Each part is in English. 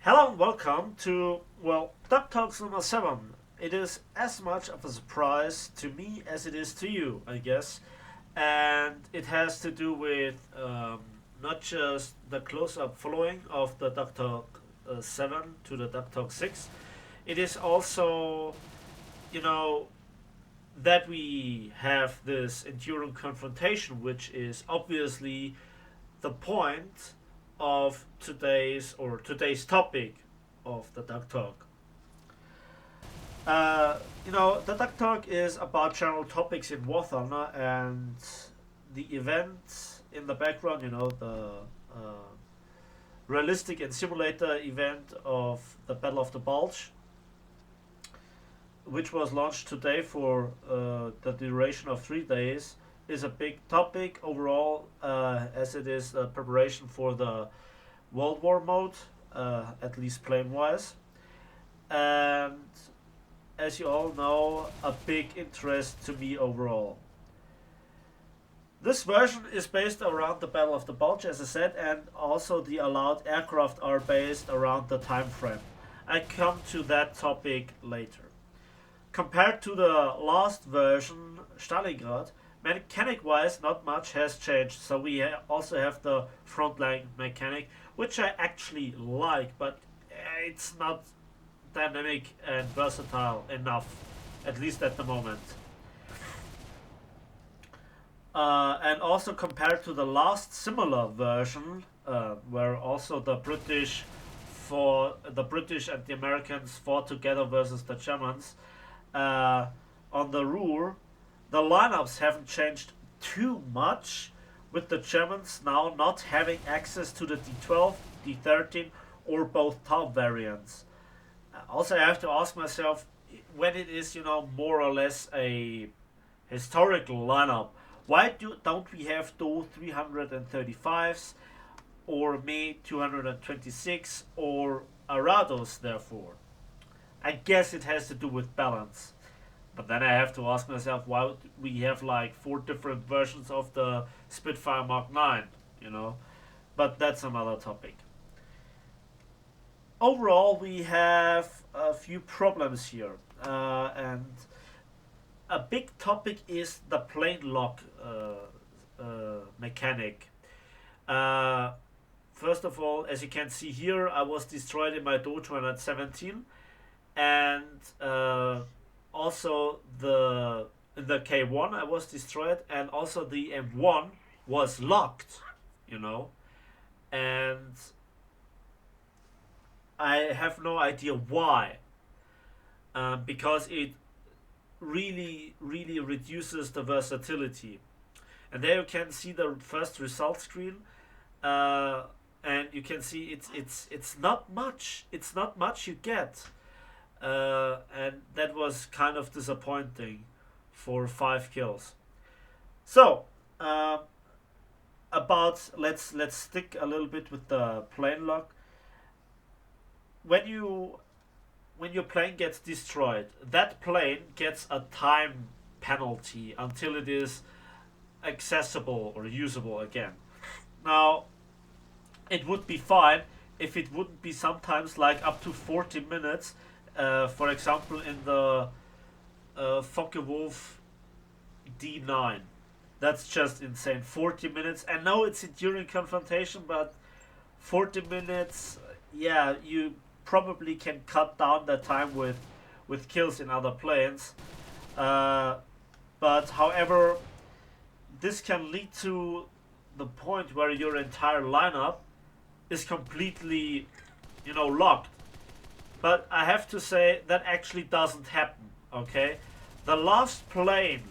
Hello and welcome to, Duck Talks number 7. It is as much of a surprise to me as it is to you, I guess. And it has to do with not just the close up following of the Duck Talk 7 to the Duck Talk 6. It is also, you know, that we have this enduring confrontation, which is obviously the point of today's topic of the Duck Talk. The Duck Talk is about general topics in War Thunder and the event in the background. The realistic and simulator event of the Battle of the Bulge, which was launched today for the duration of 3 days, is a big topic overall, as it is a preparation for the World War mode, at least plane wise. And as you all know, a big interest to me overall. This version is based around the Battle of the Bulge, as I said, and also the allowed aircraft are based around the time frame. I come to that topic later. Compared to the last version, Stalingrad, mechanic wise, not much has changed. So we also have the frontline mechanic, which I actually like, but it's not dynamic and versatile enough, at least at the moment. And also compared to the last similar version, where also the British and the Americans fought together versus the Germans, on the Ruhr, the lineups haven't changed too much, with the Germans now not having access to the D12, D13, or both TAU variants. Also, I have to ask myself, when it is, more or less a historical lineup, why don't we have those 335s or Me 226 or Arados, therefore? I guess it has to do with balance. But then I have to ask myself why we have like 4 different versions of the Spitfire Mark 9. But that's another topic. Overall, we have a few problems here. And a big topic is the plane lock mechanic. First of all, as you can see here, I was destroyed in my Do 217, and also in the K1 I was destroyed, and also the M1 was locked, and I have no idea why, because it really really reduces the versatility. And there you can see the first result screen, and you can see it's not much. It's not much you get. And that was kind of disappointing for 5 kills. So, let's stick a little bit with the plane lock. When your plane gets destroyed, that plane gets a time penalty until it is accessible or usable again. Now, it would be fine if it wouldn't be sometimes like up to 40 minutes. For example, in the Focke-Wulf D9. That's just insane. 40 minutes. And now it's during confrontation, but 40 minutes, yeah, you probably can cut down that time with kills in other planes. But however, this can lead to the point where your entire lineup is completely, locked. But I have to say that actually doesn't happen. Okay, the last plane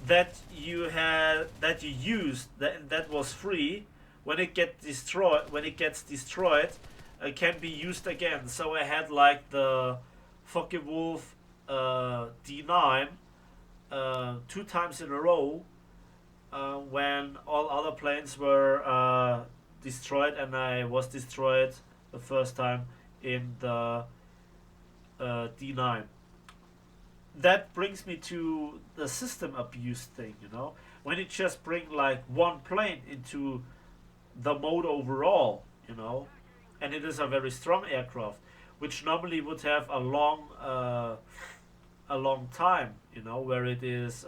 that you used that was free, when it gets destroyed, can be used again. So I had like the Focke-Wulf D9 2 times in a row, when all other planes were destroyed, and I was destroyed the first time in the D9. That brings me to the system abuse thing, when you just bring like one plane into the mode overall, and it is a very strong aircraft, which normally would have a long time, you know, where it is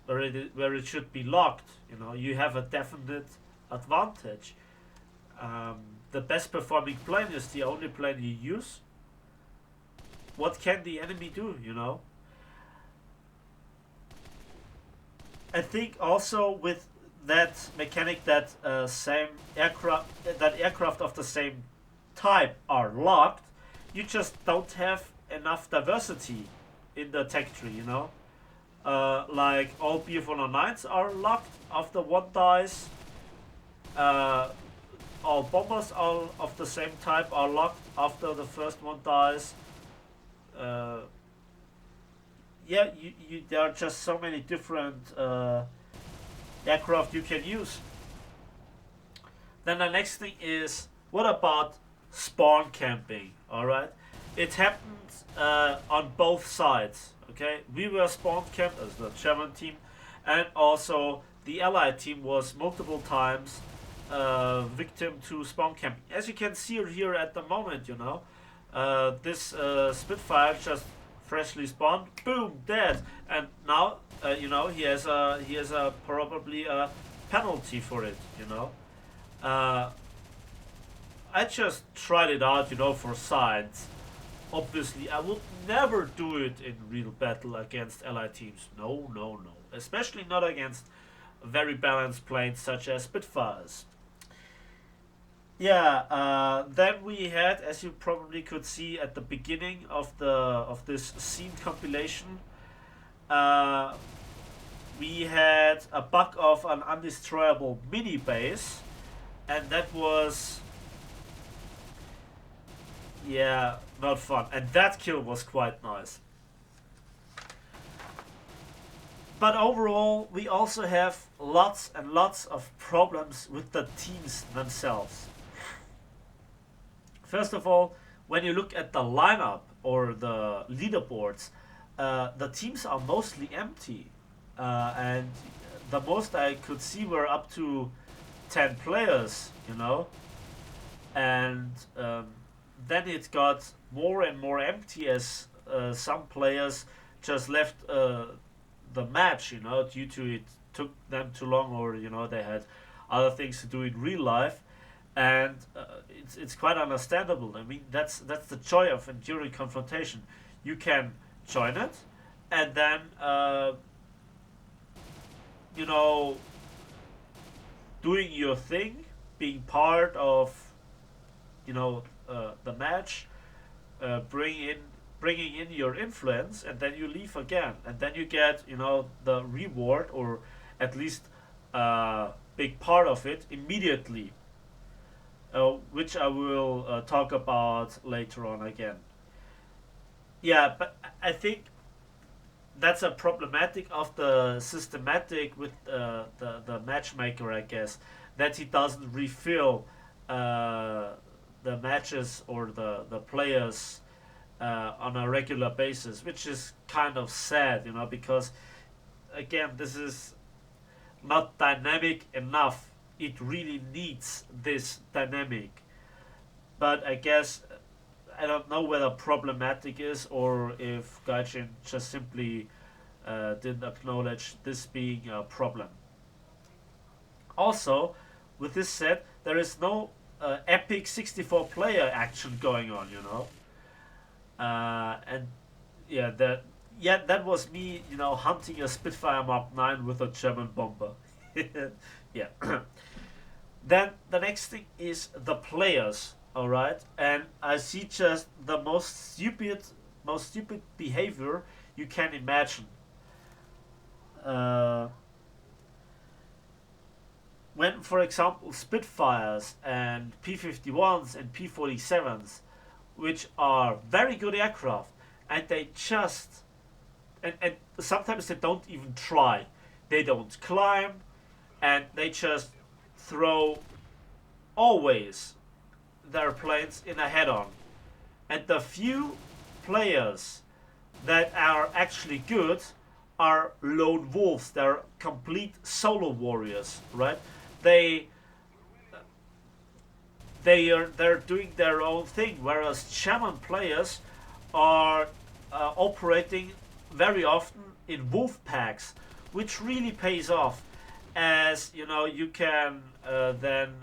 where it should be locked. You know, you have a definite advantage. Um, the best performing plane is the only plane you use. What can the enemy do? You know, I think also with that mechanic that aircraft of the same type are locked, you just don't have enough diversity in the tech tree. You know, like all BF-109s are locked after one dies. Uh, all bombers all of the same type are locked after the first one dies. Uh, yeah, there are just so many different aircraft you can use. Then the next thing is, what about spawn camping? All right, it happened on both sides. Okay, we were spawn camped as the German team, and also the Allied team was multiple times victim to spawn camping. As you can see here at the moment, you know, this Spitfire just freshly spawned, boom, dead, and now you know he has a probably a penalty for it. You know, I just tried it out, you know, for science. Obviously, I would never do it in real battle against Allied teams. No, no, no. Especially not against very balanced planes such as Spitfires. Yeah, then we had, as you probably could see at the beginning of this scene compilation, uh, we had a bug of an undestroyable mini base, and that was, yeah, not fun. And that kill was quite nice. But overall, we also have lots and lots of problems with the teams themselves. First of all, when you look at the lineup or the leaderboards, the teams are mostly empty. And the most I could see were up to 10 players, you know. And then it got more and more empty as some players just left the match, you know, due to it took them too long, or you know they had other things to do in real life, and it's quite understandable. I mean, that's the joy of enduring confrontation. You can join it, and then you know, doing your thing, being part of, you know, the match, bringing in your influence, and then you leave again, and then you get, you know, the reward, or at least a big part of it immediately, which I will talk about later on again. Yeah, but I think that's a problematic of the systematic with the matchmaker, I guess, that he doesn't refill the matches or the players on a regular basis, which is kind of sad, you know, because again, this is not dynamic enough. It really needs this dynamic. But I guess I don't know whether problematic is, or if Gaijin just simply didn't acknowledge this being a problem. Also, with this said, there is no epic 64 player action going on, you know. And yeah, that was me, you know, hunting a Spitfire Mark 9 with a German bomber. Yeah. Then the next thing is the players, all right, and I see just the most stupid behavior you can imagine. Uh, when, for example, Spitfires and P-51s and P-47s, which are very good aircraft, and they just, and sometimes they don't even try, they don't climb, and they just throw always their planes in a head-on. And the few players that are actually good are lone wolves. They're complete solo warriors, right? they're doing their own thing, whereas shaman players are operating very often in wolf packs, which really pays off, as you know you can then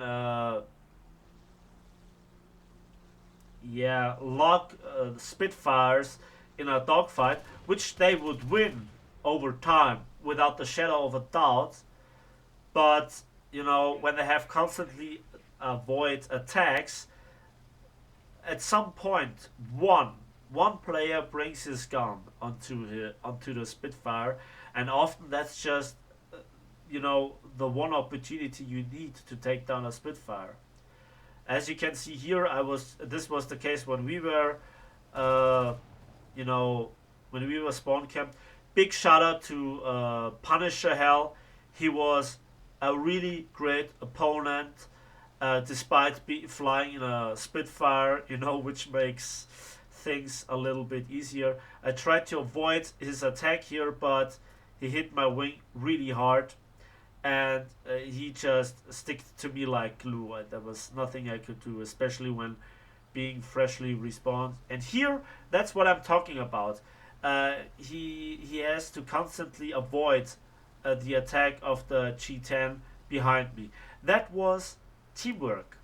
yeah lock Spitfires in a dogfight, which they would win over time without the shadow of a doubt. But you know when they have constantly avoid attacks, at some point one player brings his gun onto the Spitfire, and often that's just you know the one opportunity you need to take down a Spitfire. As you can see here, this was the case when we were uh, you know when we were spawn camp. Big shout out to Punisher Hell. He was a really great opponent, despite flying in a Spitfire, you know, which makes things a little bit easier. I tried to avoid his attack here, but he hit my wing really hard, and he just stick to me like glue. There was nothing I could do, especially when being freshly respawned. And here, that's what I'm talking about. He has to constantly avoid the attack of the G10 behind me. That was teamwork,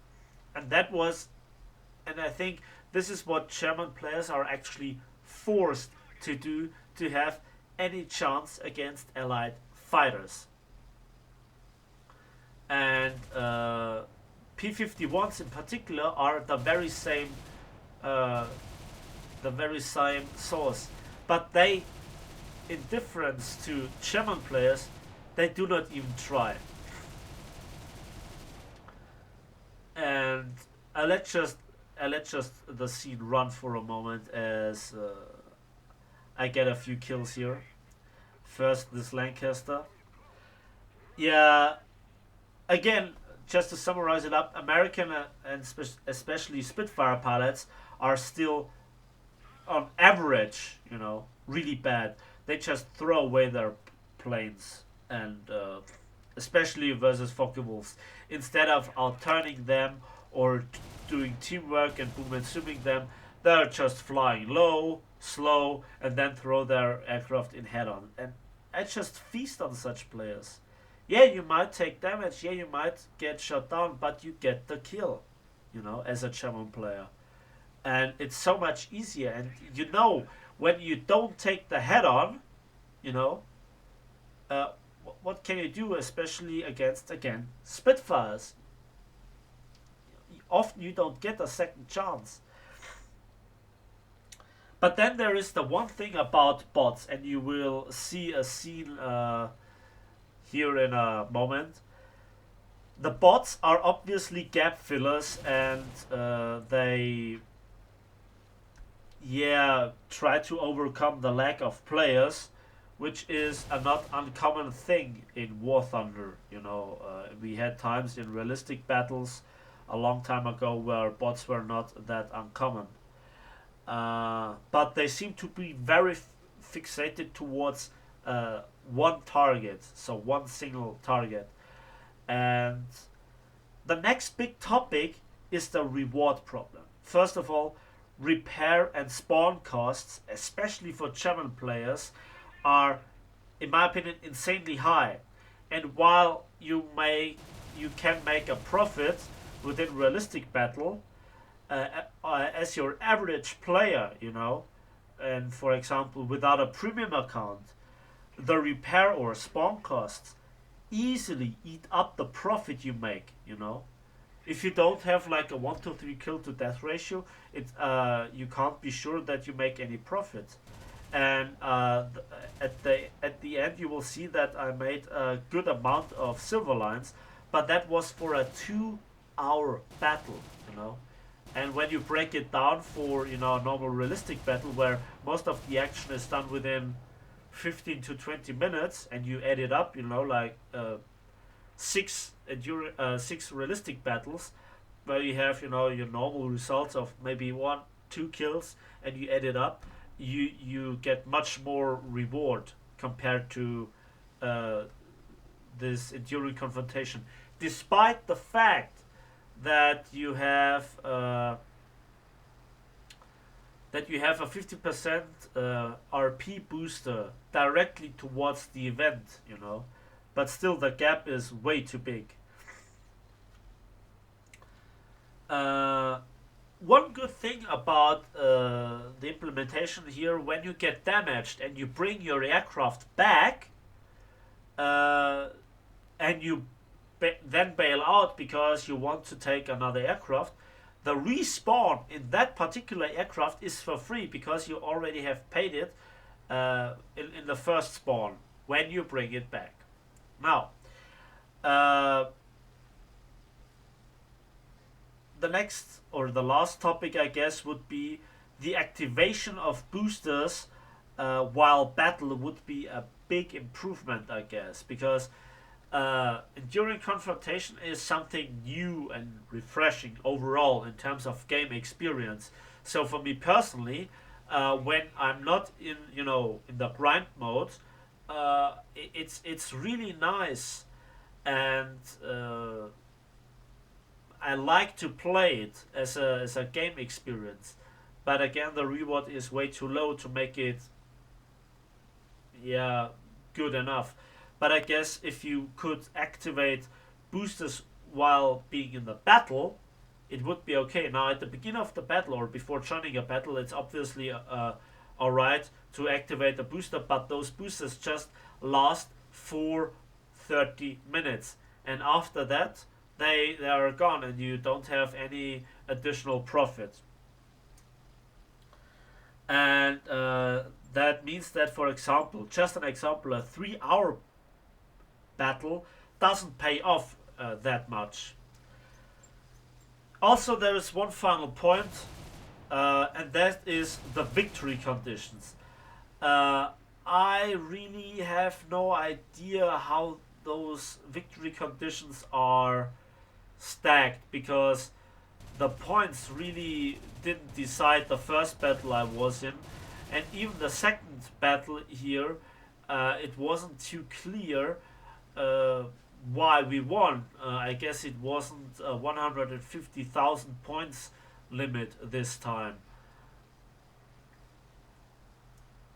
and I think this is what German players are actually forced to do to have any chance against allied fighters. And P51s in particular are uh, the very same source, but they, in difference to German players, they do not even try. And I let just the scene run for a moment as I get a few kills here. First, this Lancaster. Yeah, again, just to summarize it up, American and especially Spitfire pilots are still, on average, you know, really bad. They just throw away their planes, and especially versus Focke Wolves, instead of outturning them or doing teamwork and boom and zooming them, they're just flying low, slow, and then throw their aircraft in head on. And I just feast on such players. Yeah, you might take damage, yeah, you might get shot down, but you get the kill, you know, as a German player. And it's so much easier. And you know, when you don't take the head on, you know, uh, what can you do, especially against, again, Spitfires? Often you don't get a second chance. But then there is the one thing about bots, and you will see a scene here in a moment. The bots are obviously gap fillers, and they, yeah, try to overcome the lack of players, which is a not uncommon thing in War Thunder. You know, we had times in realistic battles a long time ago where bots were not that uncommon. But they seem to be very fixated towards one target, so one single target. And the next big topic is the reward problem. First of all, repair and spawn costs, especially for German players, are, in my opinion, insanely high. And while you can make a profit within realistic battle, as your average player, you know, and for example, without a premium account, the repair or spawn costs easily eat up the profit you make, you know. If you don't have like a 1 to 3 kill to death ratio, you can't be sure that you make any profit. And at the end, you will see that I made a good amount of silver lines, but that was for a 2-hour battle, you know. And when you break it down for, you know, a normal realistic battle where most of the action is done within 15 to 20 minutes, and you add it up, you know, like six realistic battles where you have, you know, your normal results of maybe 1 2 kills, and you add it up, you get much more reward compared to this enduring confrontation, despite the fact that you have a 50% RP booster directly towards the event, you know, but still the gap is way too big. Uh, One good thing about the implementation here, when you get damaged and you bring your aircraft back, uh, and you then bail out because you want to take another aircraft, the respawn in that particular aircraft is for free because you already have paid it in the first spawn when you bring it back. Now, uh, the next or the last topic, I guess, would be the activation of boosters while battle would be a big improvement, I guess, because enduring confrontation is something new and refreshing overall in terms of game experience. So for me personally, when I'm not in in the grind mode, it's really nice, and I like to play it as a game experience. But again, the reward is way too low to make it, yeah, good enough. But I guess if you could activate boosters while being in the battle, it would be okay. Now, at the beginning of the battle or before joining a battle, it's obviously alright to activate a booster, but those boosters just last for 30 minutes. And after that, they are gone and you don't have any additional profit. And that means that, for example, just an example, a 3 hour battle doesn't pay off that much. Also, there is one final point, and that is the victory conditions. Uh, I really have no idea how those victory conditions are stacked because the points really didn't decide the first battle I was in, and even the second battle here, it wasn't too clear uh, why we won. I guess it wasn't a 150,000 points limit this time.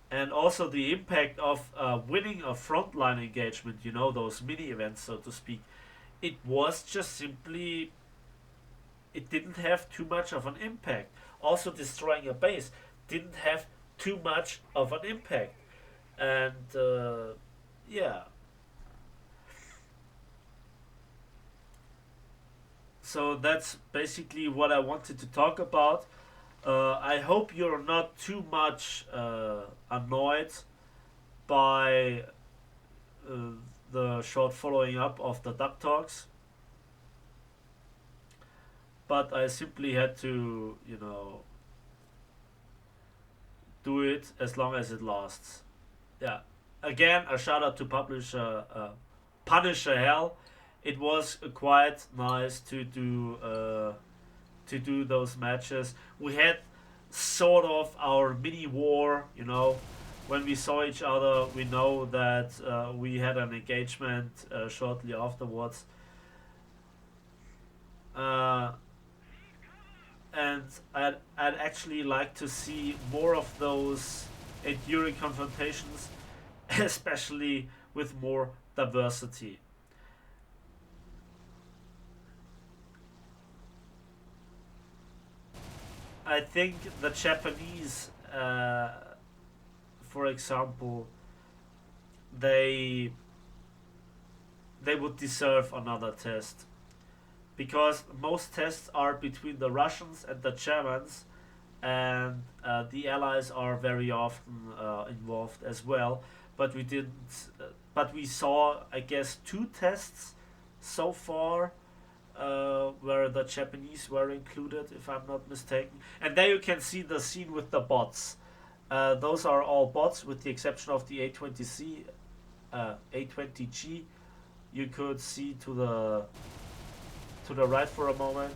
And also the impact of winning a frontline engagement, you know, those mini events, so to speak, it was just simply, it didn't have too much of an impact. Also, destroying a base didn't have too much of an impact. And yeah, so that's basically what I wanted to talk about. I hope you're not too much annoyed by uh, the short following up of the Duck Talks, but I simply had to, do it as long as it lasts. Yeah. Again, a shout out to publisher Punisher Hell. It was quite nice to do those matches. We had sort of our mini war, you know. When we saw each other, we know that we had an engagement shortly afterwards. Uh, and I'd actually like to see more of those enduring confrontations, especially with more diversity. I think the Japanese, for example, they they would deserve another test because most tests are between the Russians and the Germans, and the Allies are very often involved as well. But we didn't. But we saw, I guess, two tests so far where the Japanese were included, if I'm not mistaken. And there you can see the scene with the bots. Those are all bots, with the exception of the A20C, A20G. You could see to the right for a moment,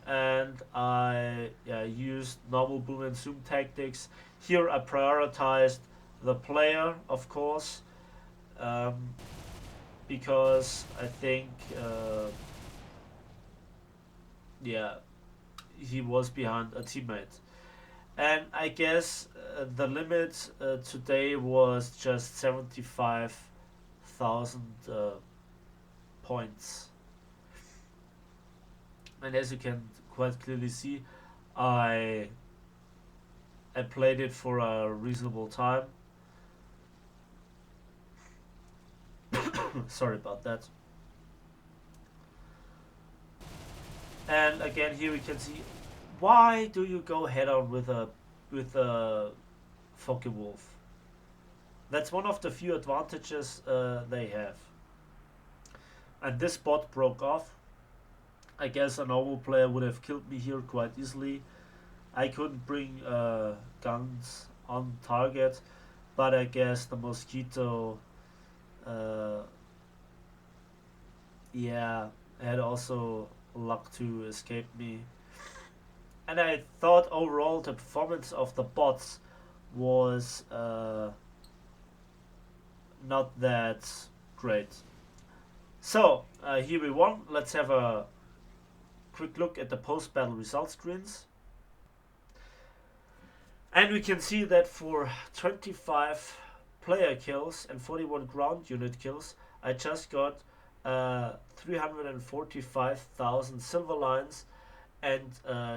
and I used normal boom and zoom tactics. Here I prioritized the player, of course, um, because I think yeah, he was behind a teammate. And I guess the limit today was just 75,000 points. And as you can quite clearly see, I I played it for a reasonable time. Sorry about that. And again, here we can see, why do you go head on with a Focke Wolf? That's one of the few advantages they have. And this bot broke off. I guess a normal player would have killed me here quite easily. I couldn't bring guns on target, but I guess the mosquito, uh, yeah, had also luck to escape me. And I thought overall the performance of the bots was not that great. So here we won. Let's have a quick look at the post-battle result screens. And we can see that for 25 player kills and 41 ground unit kills, I just got 345,000 silver lines and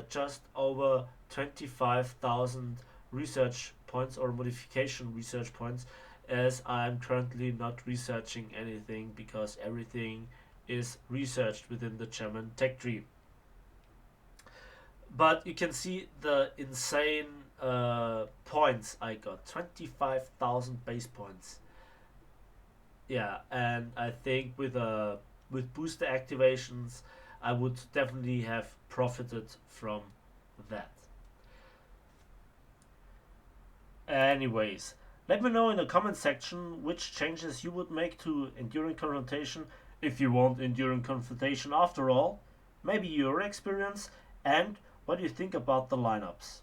just over 25,000 research points or modification research points, as I'm currently not researching anything because everything is researched within the German tech tree. But you can see the insane points I got, 25,000 base points. Yeah, and I think with booster activations, I would definitely have profited from that. Anyways, let me know in the comment section which changes you would make to Enduring Confrontation, if you want Enduring Confrontation after all, maybe your experience, and what you think about the lineups.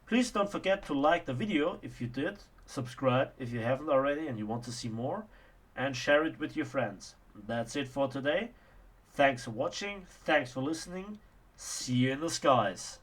Please don't forget to like the video if you did, subscribe if you haven't already and you want to see more, and share it with your friends. That's it for today. Thanks for watching, thanks for listening, see you in the skies.